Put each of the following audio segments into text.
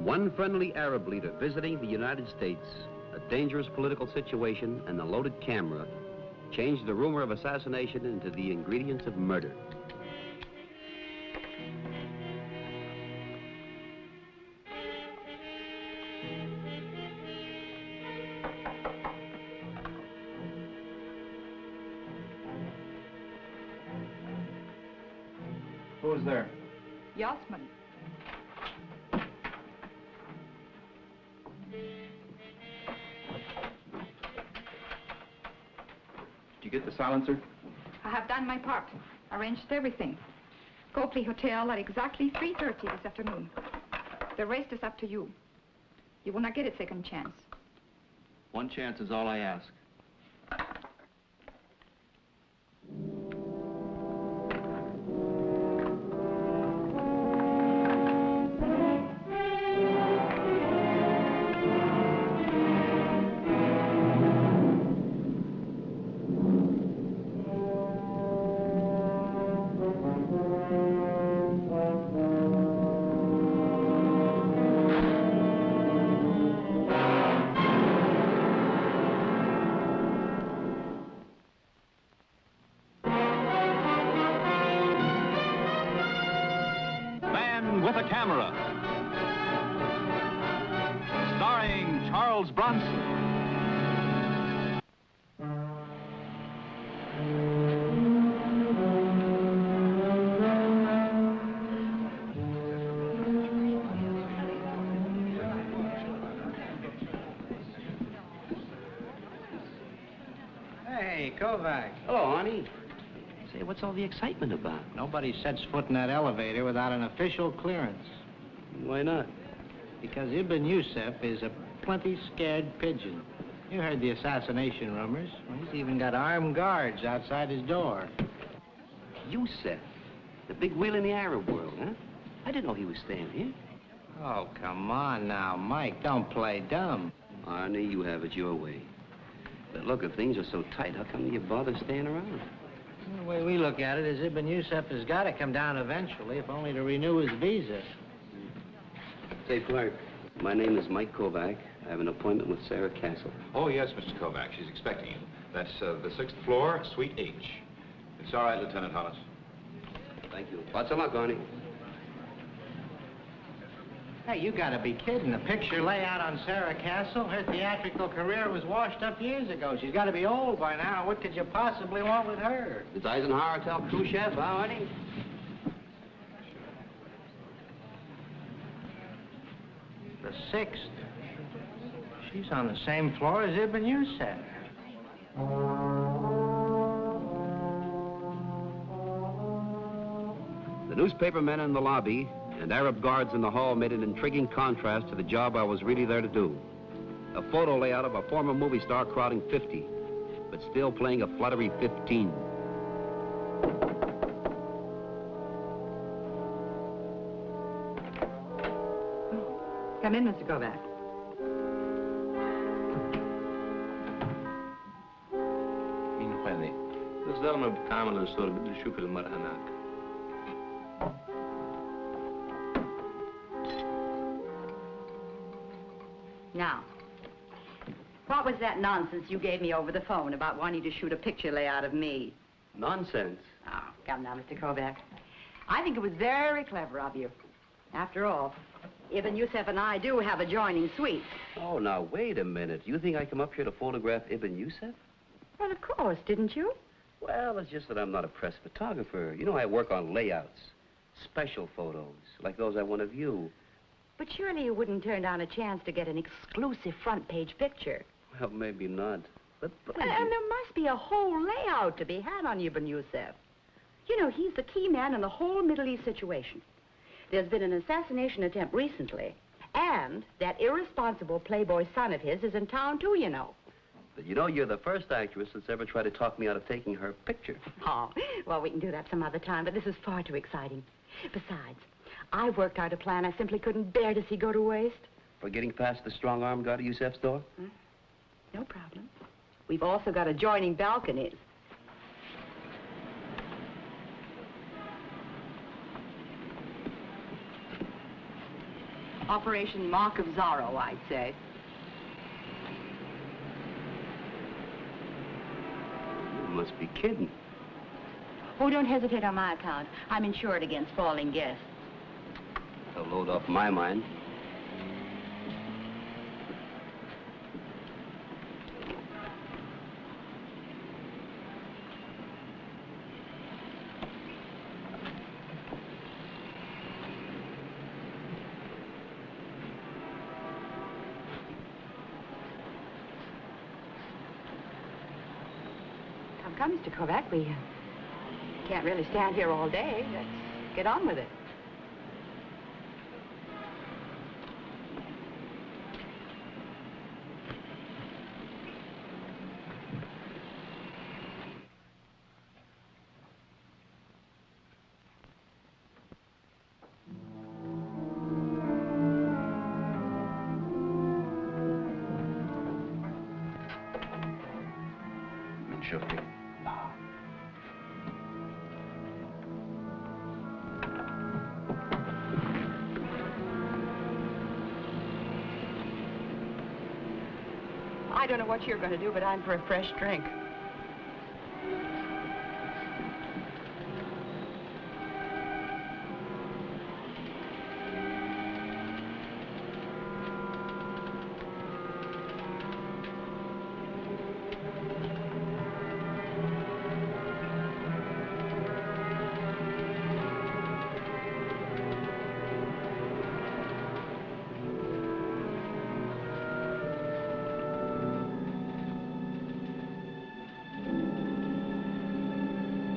One friendly Arab leader visiting the United States, a dangerous political situation, and a loaded camera changed the rumor of assassination into the ingredients of murder. Who's there? Yasmin. Did you get the silencer? I have done my part. Arranged everything. Copley Hotel at exactly 3:30 this afternoon. The rest is up to you. You will not get a second chance. One chance is all I ask. With a Camera, starring Charles Bronson. Hey, Kovac. Hello, Arnie. Say, what's all the excitement about? Nobody sets foot in that elevator without an official clearance. Why not? Because Ibn Yusuf is a plenty scared pigeon. You heard the assassination rumors. Well, he's even got armed guards outside his door. Yusuf, the big wheel in the Arab world, huh? I didn't know he was staying here. Oh, come on now, Mike. Don't play dumb. Arnie, you have it your way. But look, if things are so tight, how come you bother staying around? The way we look at it is Ibn Yusuf has got to come down eventually, if only to renew his visa. Say, Clark, my name is Mike Kovac. I have an appointment with Sarah Castle. Oh, yes, Mr. Kovac. She's expecting you. That's the 6th floor, Suite H. It's all right, Lieutenant Hollis. Thank you. Lots of luck, Arnie. Hey, you gotta be kidding. The picture layout on Sarah Castle, her theatrical career was washed up years ago. She's gotta be old by now. What could you possibly want with her? Is Eisenhower tell Khrushchev, huh, Arnie? The 6th. She's on the same floor as Ibn Yusuf. The newspaper men in the lobby and Arab guards in the hall made an intriguing contrast to the job I was really there to do. A photo layout of a former movie star crowding 50, but still playing a fluttery 15. Come in, Mr. Kovac. مين هذه؟ الزلمة بتعامل الصورة بدي أشوف المرأة هناك. Now, what was that nonsense you gave me over the phone about wanting to shoot a picture layout of me? Nonsense. Oh, come now, Mr. Kovac. I think it was very clever of you. After all, Ibn Yusuf and I do have adjoining suites. Oh, now, wait a minute. You think I come up here to photograph Ibn Yusuf? Well, of course, didn't you? Well, it's just that I'm not a press photographer. You know, I work on layouts, special photos, like those I want of you. But surely you wouldn't turn down a chance to get an exclusive front-page picture. Well, maybe not, but... And there must be a whole layout to be had on Ibn Yusuf. You know, he's the key man in the whole Middle East situation. There's been an assassination attempt recently, and that irresponsible playboy son of his is in town, too, you know. But you know, you're the first actress that's ever tried to talk me out of taking her picture. Oh, well, we can do that some other time, but this is far too exciting. Besides, I worked out a plan I simply couldn't bear to see go to waste. For getting past the strong-arm guard at Yusuf's door? No problem. We've also got adjoining balconies. Operation Mark of Zorro, I'd say. You must be kidding. Oh, don't hesitate on my account. I'm insured against falling guests. A load off my mind. Come, Mr. Kovac, we can't really stand here all day. Let's get on with it. Shifting. I don't know what you're going to do, but I'm for a fresh drink.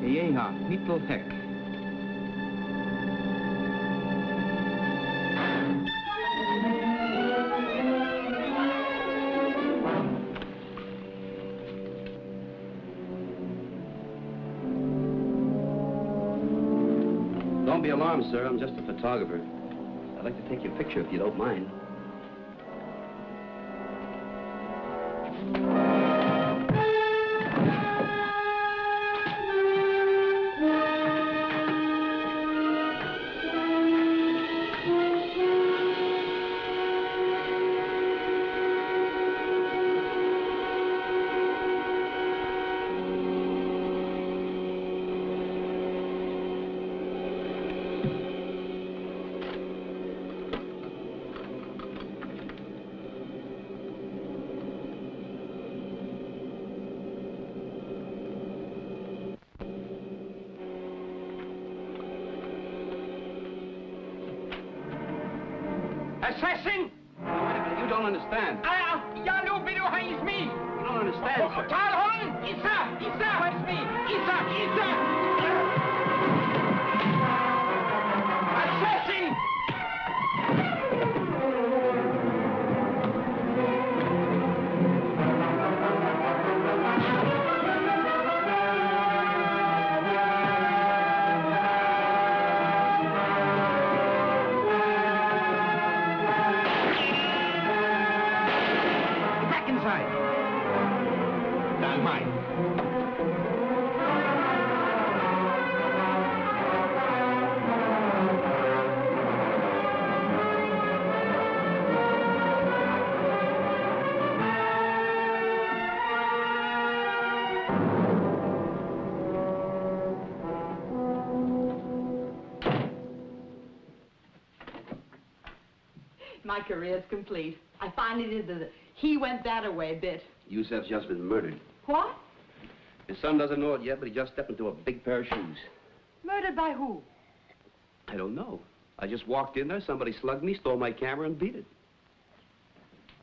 Yeha, Mittel Heck. Don't be alarmed, sir. I'm just a photographer. I'd like to take your picture if you don't mind. Assassin! Wait a minute, you don't understand. Jag lovar du har me. You don't understand, sir. Tal hon! Isa! Where's me? Isa! Assassin! My career's complete. I finally did the he went that-a-way bit. Yusef's just been murdered. What? His son doesn't know it yet, but he just stepped into a big pair of shoes. Murdered by who? I don't know. I just walked in there, somebody slugged me, stole my camera, and beat it.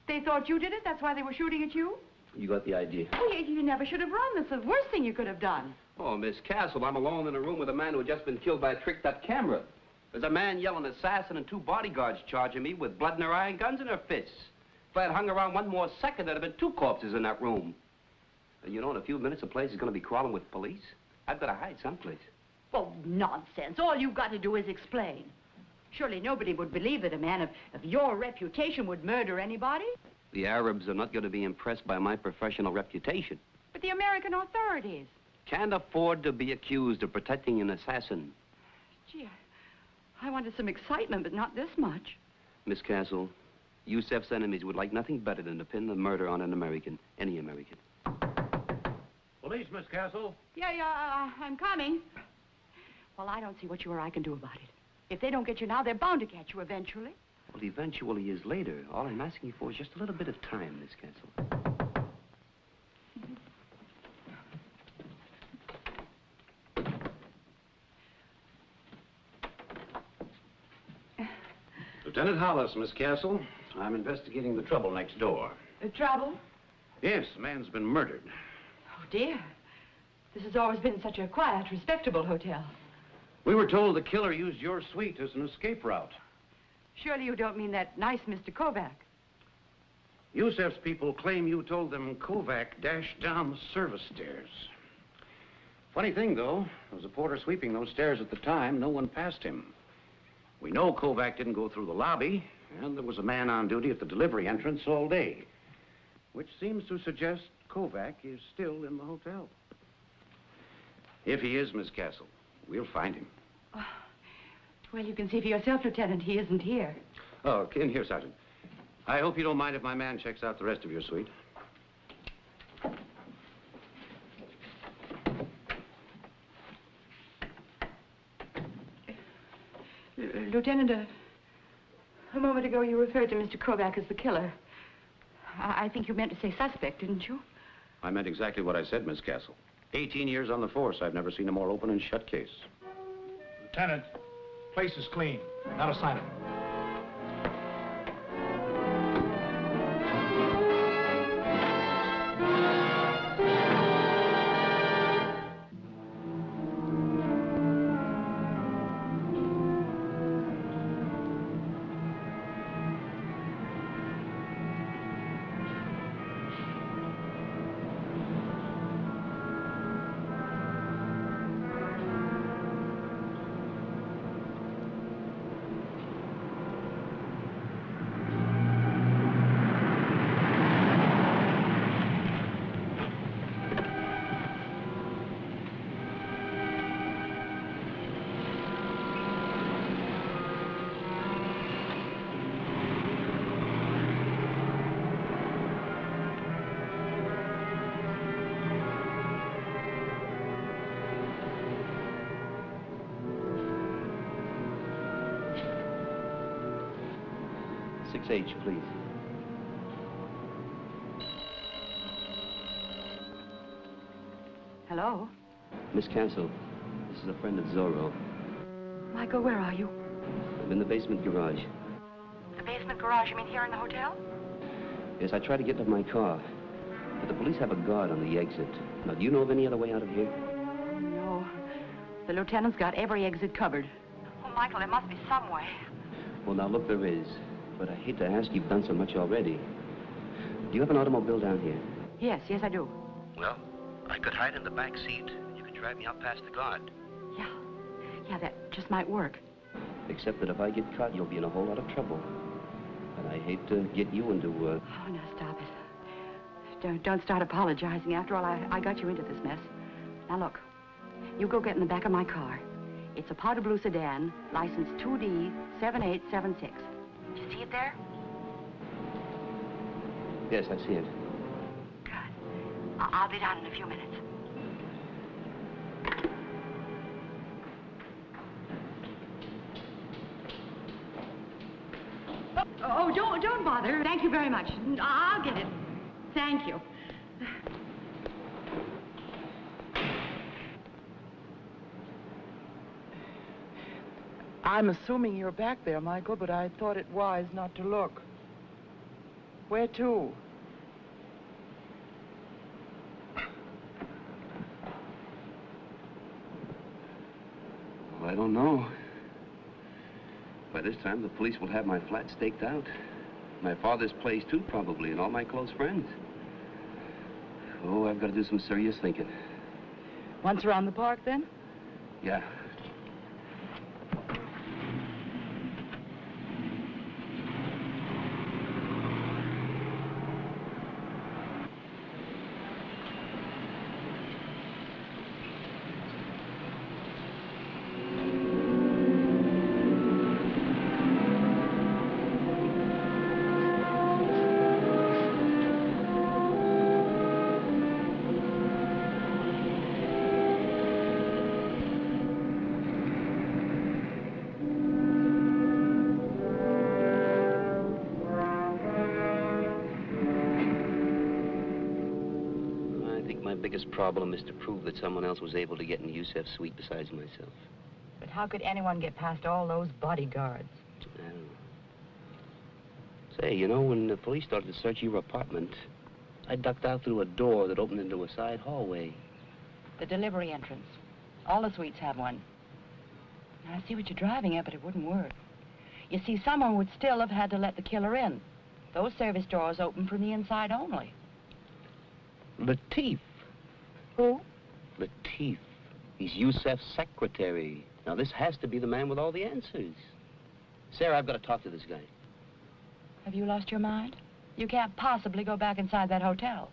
They thought you did it? That's why they were shooting at you? You got the idea. Oh, you never should have run. That's the worst thing you could have done. Oh, Miss Castle, I'm alone in a room with a man who had just been killed by a tricked-up camera. There's a man yelling assassin and two bodyguards charging me with blood in their eye and guns in their fists. If I had hung around one more second, there'd have been two corpses in that room. And you know, in a few minutes, the place is going to be crawling with police. I've got to hide someplace. Well, nonsense. All you've got to do is explain. Surely nobody would believe that a man of your reputation would murder anybody. The Arabs are not going to be impressed by my professional reputation. But the American authorities. Can't afford to be accused of protecting an assassin. Gee, I wanted some excitement, but not this much. Miss Castle, Yusef's enemies would like nothing better than to pin the murder on an American, any American. Police, Miss Castle. Yeah, I'm coming. Well, I don't see what you or I can do about it. If they don't get you now, they're bound to catch you eventually. Well, eventually is later. All I'm asking you for is just a little bit of time, Miss Castle. Lieutenant Hollis, Miss Castle. I'm investigating the trouble next door. Trouble? Yes, a man's been murdered. Oh, dear. This has always been such a quiet, respectable hotel. We were told the killer used your suite as an escape route. Surely you don't mean that nice Mr. Kovac. Yusef's people claim you told them Kovac dashed down the service stairs. Funny thing, though, there was a porter sweeping those stairs at the time. No one passed him. We know Kovac didn't go through the lobby, and there was a man on duty at the delivery entrance all day, which seems to suggest Kovac is still in the hotel. If he is, Miss Castle, we'll find him. Oh, well, you can see for yourself, Lieutenant, he isn't here. Oh, in here, Sergeant. I hope you don't mind if my man checks out the rest of your suite. Lieutenant, a moment ago you referred to Mr. Kovac as the killer. I think you meant to say suspect, didn't you? I meant exactly what I said, Miss Castle. 18 years on the force, I've never seen a more open and shut case. Lieutenant, place is clean. Now to sign it. H, please. Hello? Miss Castle, this is a friend of Zorro. Michael, where are you? I'm in the basement garage. The basement garage, you mean here in the hotel? Yes, I tried to get to my car, but the police have a guard on the exit. Now, do you know of any other way out of here? No. The lieutenant's got every exit covered. Oh, Michael, there must be some way. Well, now, look, there is. But I hate to ask, you've done so much already. Do you have an automobile down here? Yes, I do. Well, I could hide in the back seat. You could drive me out past the guard. Yeah, that just might work. Except that if I get caught, you'll be in a whole lot of trouble. And I hate to get you into, Oh, now stop it. Don't start apologizing. After all, I got you into this mess. Now, look. You go get in the back of my car. It's a powder blue sedan, license 2D7876. Do you see it there? Yes, I see it. Good. I'll be down in a few minutes. Oh, don't bother. Thank you very much. I'll get it. Thank you. I'm assuming you're back there, Michael, but I thought it wise not to look. Where to? Well, I don't know. By this time, the police will have my flat staked out. My father's place, too, probably, and all my close friends. Oh, I've got to do some serious thinking. Once around the park, then? Yeah. biggest problem is to prove that someone else was able to get in Yusef's suite besides myself. But how could anyone get past all those bodyguards? I don't know. Say, you know, when the police started to search your apartment, I ducked out through a door that opened into a side hallway. The delivery entrance. All the suites have one. I see what you're driving at, but it wouldn't work. You see, someone would still have had to let the killer in. Those service doors open from the inside only. Latif. Who? Latif. He's Yusef's secretary. Now, this has to be the man with all the answers. Sarah, I've got to talk to this guy. Have you lost your mind? You can't possibly go back inside that hotel.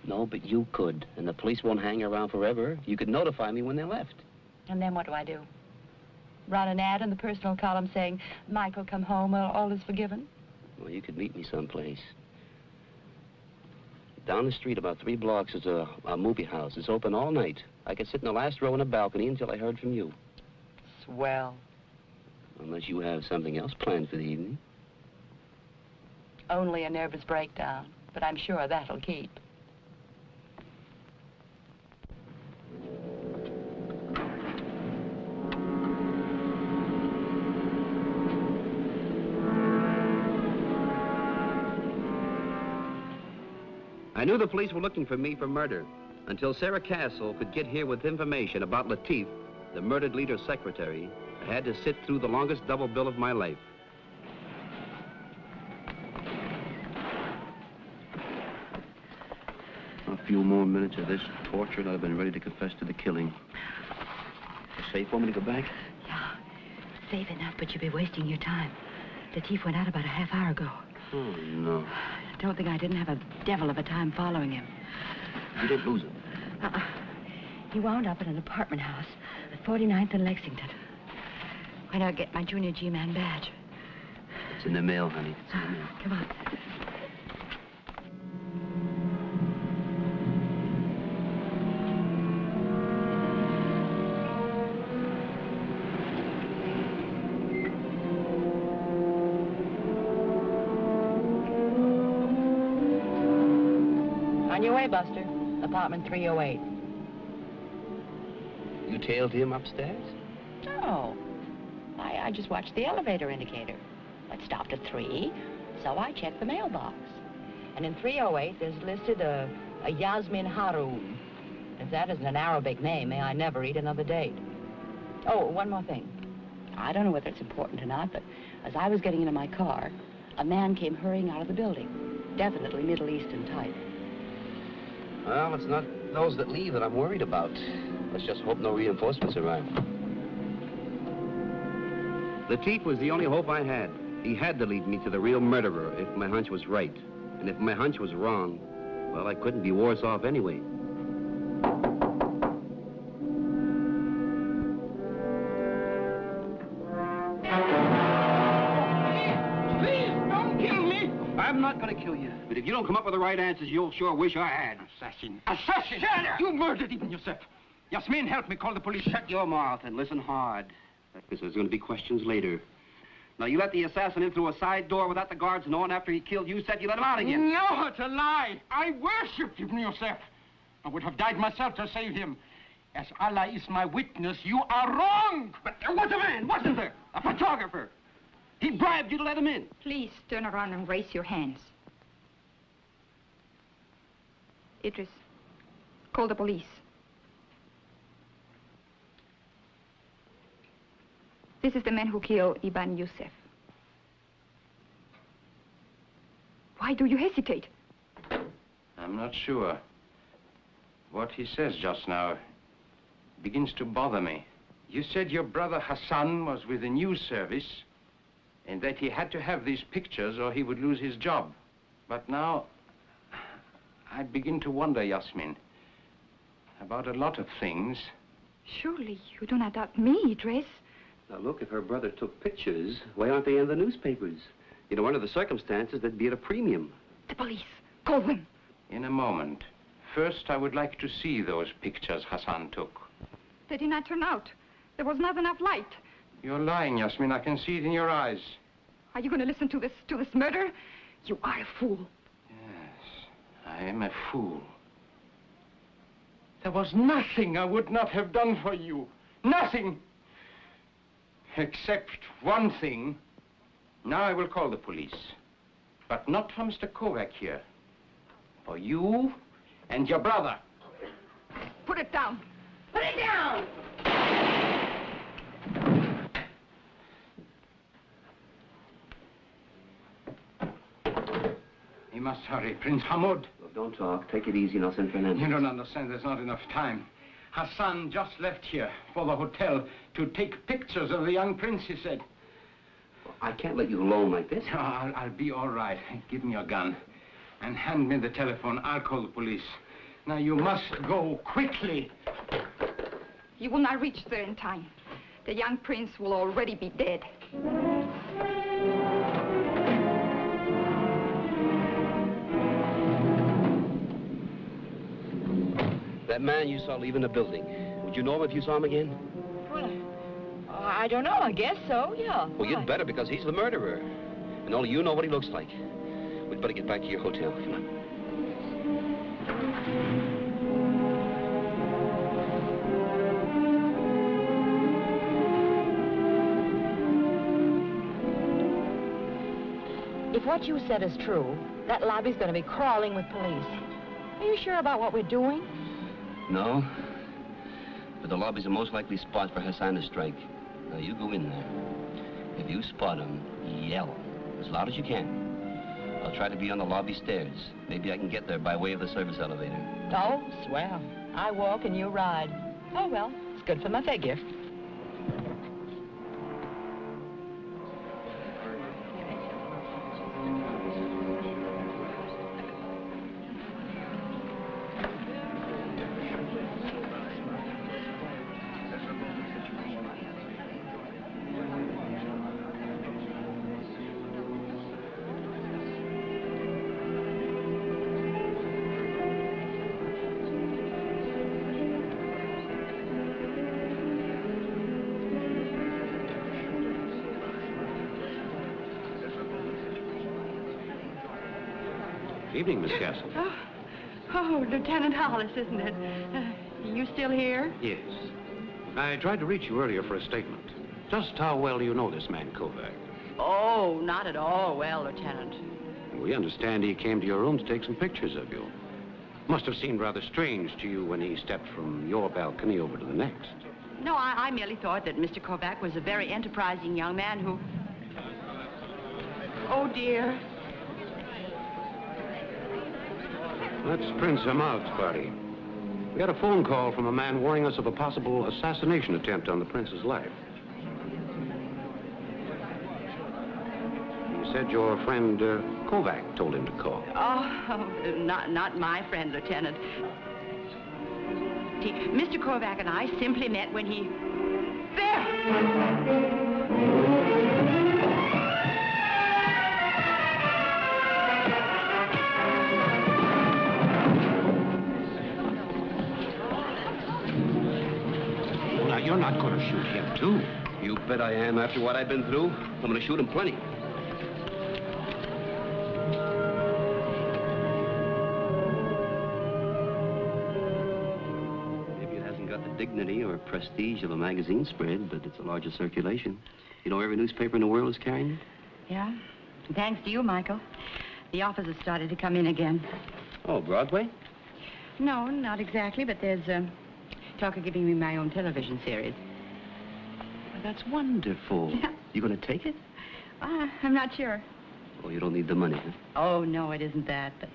No, but you could. And the police won't hang around forever. You could notify me when they left. And then what do I do? Run an ad in the personal column saying, Michael, come home, all is forgiven? Well, you could meet me someplace. Down the street, about 3 blocks, is a movie house. It's open all night. I could sit in the last row in a balcony until I heard from you. Swell. Unless you have something else planned for the evening. Only a nervous breakdown, but I'm sure that'll keep. I knew the police were looking for me for murder until Sarah Castle could get here with information about Latif, the murdered leader's secretary. I had to sit through the longest double bill of my life. A few more minutes of this torture and I'd have been ready to confess to the killing. Safe for me to go back? Yeah, safe enough, but you'll be wasting your time. Latif went out about a half hour ago. Oh, no. Don't think I didn't have a devil of a time following him. You didn't lose him? He wound up in an apartment house at 49th and Lexington. Why not get my junior G-man badge? It's in the mail, honey. It's in the mail. Come on. On your way, Buster. Apartment 308. You tailed him upstairs? No. I just watched the elevator indicator. It stopped at 3, so I checked the mailbox. And in 308, there's listed a Yasmin Haroun. If that isn't an Arabic name, may I never eat another date. Oh, one more thing. I don't know whether it's important or not, but as I was getting into my car, a man came hurrying out of the building. Definitely Middle Eastern type. Well, it's not those that leave that I'm worried about. Let's just hope no reinforcements arrive. Latif was the only hope I had. He had to lead me to the real murderer if my hunch was right. And if my hunch was wrong, well, I couldn't be worse off anyway. Please, don't kill me! I'm not gonna kill you. But if you don't come up with the right answers, you'll sure wish I had. Assassin! Assassin! Shut up! You murdered even yourself. Yasmin, help me call the police. Shut your mouth and listen hard. Because there's going to be questions later. Now, you let the assassin in through a side door without the guards knowing after he killed you, said you let him out again. No, it's a lie. I worshipped even yourself. I would have died myself to save him. As Allah is my witness, you are wrong. But there was a man, wasn't there? A photographer. He bribed you to let him in. Please turn around and raise your hands. Idris, call the police. This is the man who killed Ibn Yusef. Why do you hesitate? I'm not sure. What he says just now begins to bother me. You said your brother Hassan was with the news service and that he had to have these pictures or he would lose his job. But now, I begin to wonder, Yasmin, about a lot of things. Surely you do not doubt me, Idris. Now, look, if her brother took pictures, why aren't they in the newspapers? You know, under the circumstances, they'd be at a premium. The police. Call them. In a moment. First, I would like to see those pictures Hassan took. They did not turn out. There was not enough light. You're lying, Yasmin. I can see it in your eyes. Are you going to listen to this murder? You are a fool. Yes, I am a fool. There was nothing I would not have done for you. Nothing. Except one thing. Now I will call the police. But not for Mr. Kovac here. For you and your brother. Put it down. Put it down! You must hurry, Prince Hamoud. Look, don't talk. Take it easy and I'll send Fernandez. You don't understand. There's not enough time. Hassan just left here for the hotel to take pictures of the young prince, he said. Well, I can't let you alone like this. No, I'll be all right. Give me your gun and hand me the telephone. I'll call the police. Now, you must go quickly. You will not reach there in time. The young prince will already be dead. That man you saw leaving the building, would you know him if you saw him again? Well, I don't know. I guess so, yeah. Well, you'd better, because he's the murderer. And only you know what he looks like. We'd better get back to your hotel. Come on. If what you said is true, that lobby's going to be crawling with police. Are you sure about what we're doing? No. But the lobby's the most likely spot for Hassan to strike. Now, you go in there. If you spot him, yell as loud as you can. I'll try to be on the lobby stairs. Maybe I can get there by way of the service elevator. Oh, swell. I walk and you ride. Oh, well, it's good for my figure. Good evening, Miss Castle. Oh, Lieutenant Hollis, isn't it? You still here? Yes. I tried to reach you earlier for a statement. Just how well do you know this man, Kovac? Oh, not at all well, Lieutenant. We understand he came to your room to take some pictures of you. Must have seemed rather strange to you when he stepped from your balcony over to the next. No, I merely thought that Mr. Kovac was a very enterprising young man who... Oh, dear. That's Prince Hamoud's party. We had a phone call from a man warning us of a possible assassination attempt on the prince's life. He said your friend Kovac told him to call. Oh, not my friend, Lieutenant. See, Mr. Kovac and I simply met when he... There! You're not going to shoot him, too. You bet I am. After what I've been through, I'm going to shoot him plenty. Maybe it hasn't got the dignity or prestige of a magazine spread, but it's a larger circulation. You know, every newspaper in the world is carrying it. Yeah? Thanks to you, Michael. The officers started to come in again. Oh, Broadway? No, not exactly, but there's talk of giving me my own television series. Well, that's wonderful. Yeah. You going to take it? I'm not sure. Oh, you don't need the money, huh? Oh, no, it isn't that, but...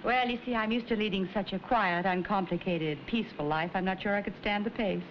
Well, you see, I'm used to leading such a quiet, uncomplicated, peaceful life. I'm not sure I could stand the pace.